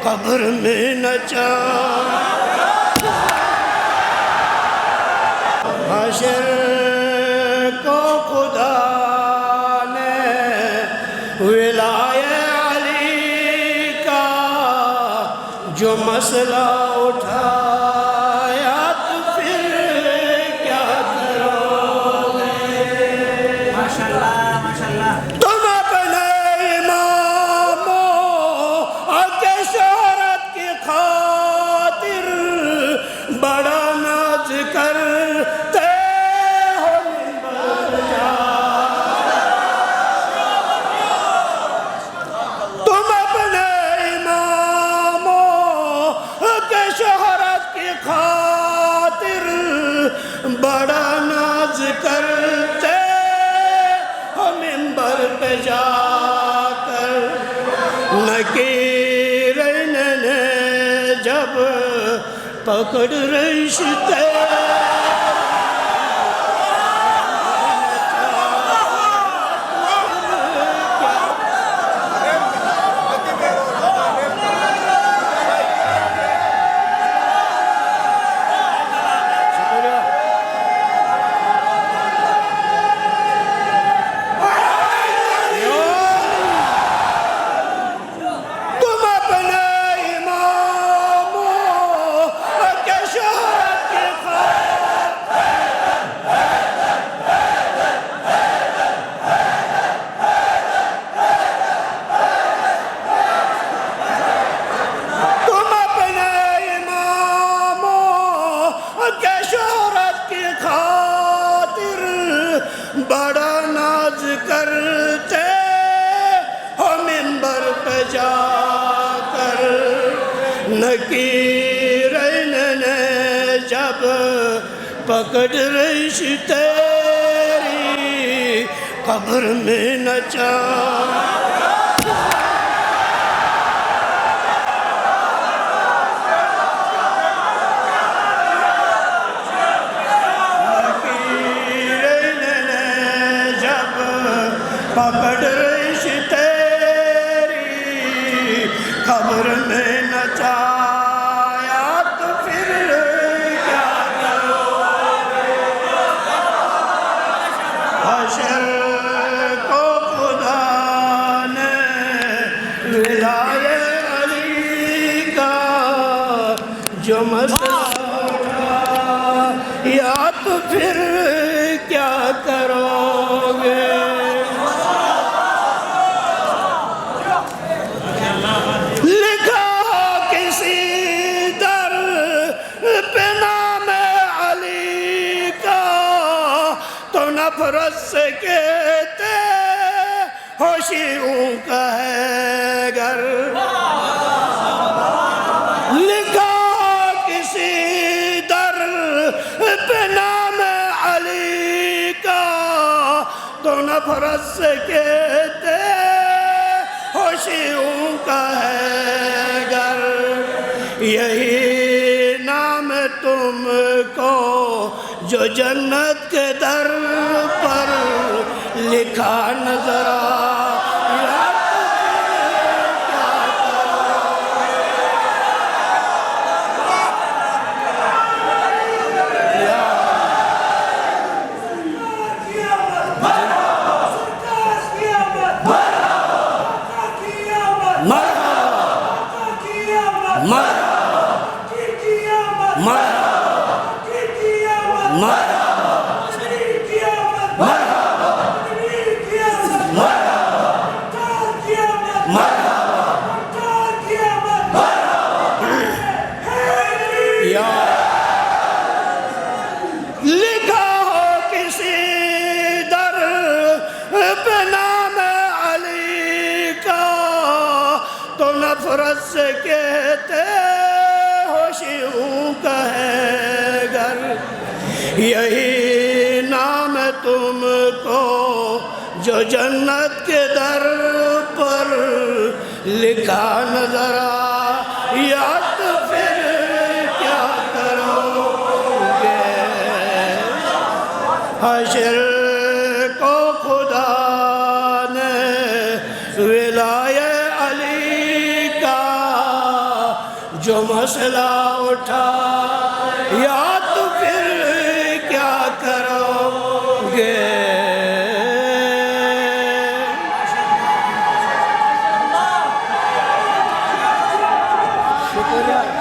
قبر میں نچا حشر کو خدا نے ولایہ علی کا جو مسئلہ اٹھایا تو پھر کیا کرو گے ماشاءاللہ ماشاءاللہ تم اپنے اماموں کے شہرت کی خاطر بڑا ناز کرتے ہو منبر جا تم اپنے اماموں کے شہرت کی خاطر بڑا ناز کرتے ہو منبر پہ جا کر نکیرین نے جب پکڑ رشتے تم اپنے اماموں کے شہرت کی تم اپنے اماموں کے شہرت کی خاطر بڑا ناز کرتے ہو منبر پہ جا کر نکیرین نے جب پکڑ رشتے تیری قبر میں نچا نکیرین نے جب پکڑ رشتے تیری قبر میں نچایا تو پھر کیا کرو حشر کو خدا نے ولایہ علی کا جو مسئلہ اٹھایا تو پھر کیا کرو گے لکھا ہو کسی در پہ نام علی کا تو نفرت سے کہتے ہو شیعوں کا ہے گھر لکھا ہو کسی در پہ نام علی کا تو نفرت سے کہتے ہو شیعوں کا ہے گھر یہی نام تم کو جو جنت کے در پر لکھا نظر آیا لکھا ہو کسی در پہ نام علی کا تو نفرت سے کہتے ہو شیعوں کا ہے گھر یہی نام تم کو جو جنت کے در پر لکھا نظر آیا تو پھر کیا کرو گے حشر کو خدا نے ولایہ علی کا جو مسئلہ اٹھا یا تو پھر کیا کرو گے شکریہ